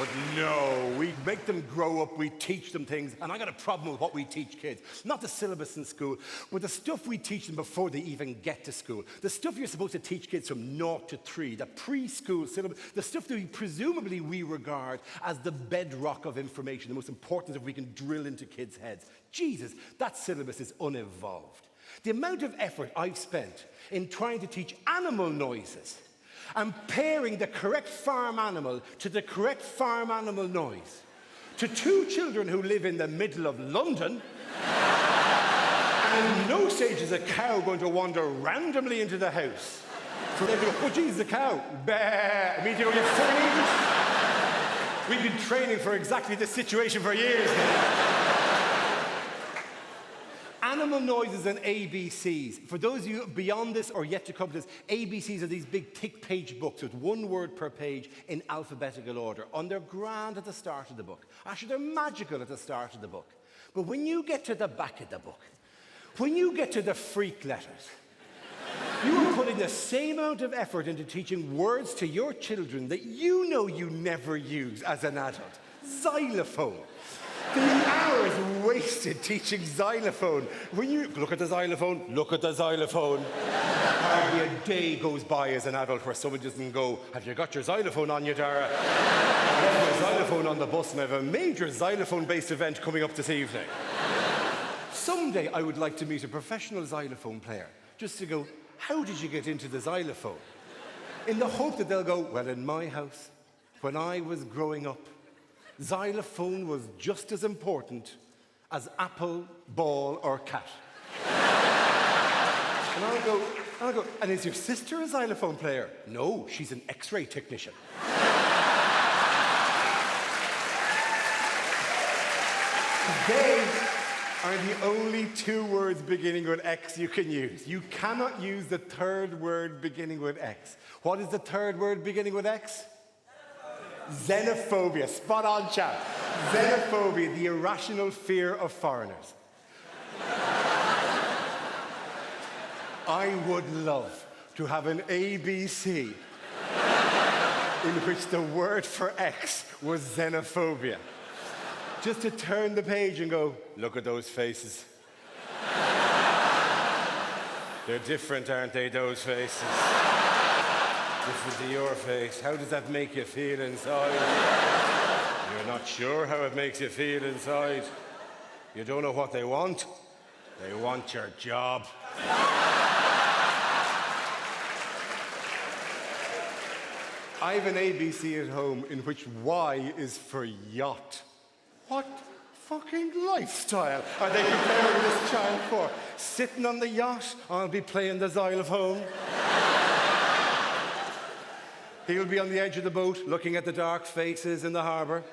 But no, we make them grow up, we teach them things, and I got a problem with what we teach kids. Not the syllabus in school, but the stuff we teach them before they even get to school. The stuff you're supposed to teach kids from 0 to 3, the preschool syllabus, the stuff that presumably we regard as the bedrock of information, the most important stuff we can drill into kids' heads. Jesus, that syllabus is unevolved. The amount of effort I've spent in trying to teach animal noises and pairing the correct farm animal to the correct farm animal noise to 2 children who live in the middle of London, and in no stage is a cow going to wander randomly into the house. For them to go, oh, geez, the cow. Bah. Immediately you have 4 We've been training for exactly this situation for years now. Animal noises and ABCs. For those of you beyond this or yet to come to this, ABCs are these big tick page books with 1 word per page in alphabetical order. And they're grand at the start of the book. Actually, they're magical at the start of the book. But when you get to the back of the book, when you get to the freak letters, you are putting the same amount of effort into teaching words to your children that you know you never use as an adult. Xylophone. The hours wasted teaching xylophone. When you look at the xylophone, look at the xylophone. Hardly a day goes by as an adult where someone doesn't go, have you got your xylophone on you, Dara? I left my xylophone on the bus and I have a major xylophone-based event coming up this evening. Someday I would like to meet a professional xylophone player, just to go, how did you get into the xylophone? In the hope that they'll go, well, in my house, when I was growing up, xylophone was just as important as apple, ball, or cat. And I'll go, and is your sister a xylophone player? No, she's an X-ray technician. They are the only 2 words beginning with X you can use. You cannot use the 3rd word beginning with X. What is the 3rd word beginning with X? Xenophobia. Spot on, chap. Xenophobia, the irrational fear of foreigners. I would love to have an ABC in which the word for X was xenophobia. Just to turn the page and go, look at those faces. They're different, aren't they, those faces? Different to your face. How does that make you feel inside? You're not sure how it makes you feel inside. You don't know what they want. They want your job. I have an ABC at home in which Y is for yacht. What fucking lifestyle are they preparing this child for? Sitting on the yacht, I'll be playing the xylophone. He'll be on the edge of the boat, looking at the dark faces in the harbour.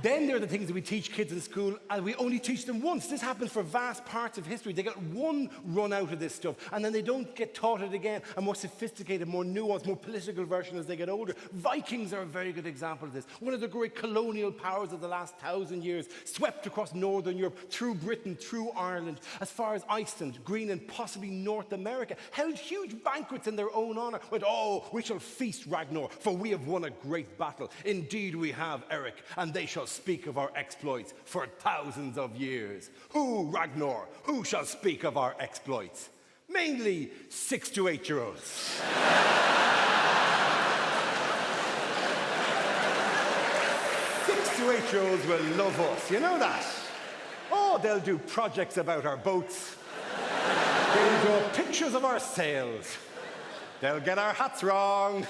Then there are the things that we teach kids in school, and we only teach them once. This happens for vast parts of history. They get one run out of this stuff, and then they don't get taught it again. A more sophisticated, more nuanced, more political version as they get older. Vikings are a very good example of this. One of the great colonial powers of the last 1,000 years, swept across Northern Europe, through Britain, through Ireland, as far as Iceland, Greenland, possibly North America, held huge banquets in their own honour, went, oh, we shall feast, Ragnar, for we have won a great battle. Indeed we have, Eric, and they shall speak of our exploits for thousands of years. Who, Ragnar, who shall speak of our exploits? Mainly 6 to 8-year-olds. 6 to 8-year-olds will love us, you know that? Oh, they'll do projects about our boats. They'll draw pictures of our sails. They'll get our hats wrong.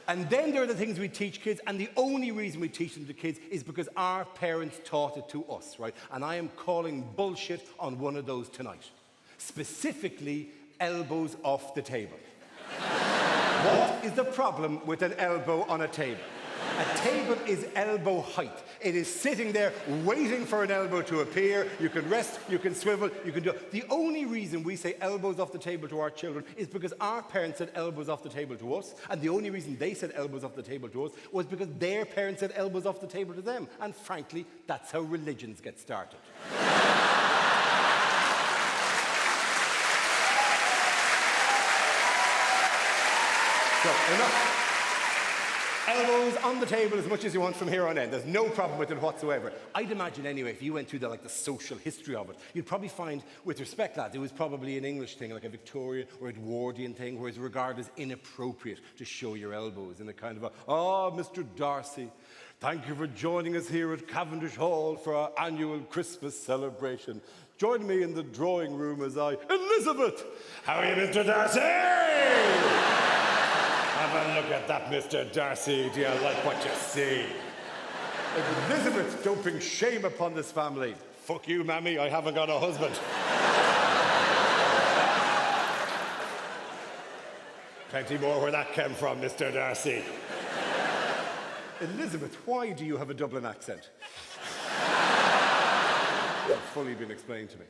And then there are the things we teach kids, and the only reason we teach them to kids is because our parents taught it to us, right? And I am calling bullshit on one of those tonight. Specifically, elbows off the table. What is the problem with an elbow on a table? A table is elbow height. It is sitting there waiting for an elbow to appear. You can rest, you can swivel, you can do it. The only reason we say elbows off the table to our children is because our parents said elbows off the table to us, and the only reason they said elbows off the table to us was because their parents said elbows off the table to them. And frankly, that's how religions get started. So, enough. Elbows on the table as much as you want from here on in. There's no problem with it whatsoever. I'd imagine anyway, if you went through the social history of it, you'd probably find, with respect, lads, it was probably an English thing, like a Victorian or Edwardian thing, where it's regarded as inappropriate to show your elbows in a kind of Mr. Darcy, thank you for joining us here at Cavendish Hall for our annual Christmas celebration. Join me in the drawing room as Elizabeth! How are you, Mr. Darcy? Have a look at that, Mr. Darcy. Do you like what you see? Elizabeth, don't bring shame upon this family. Fuck you, mammy, I haven't got a husband. Plenty more where that came from, Mr. Darcy. Elizabeth, why do you have a Dublin accent? It's fully been explained to me.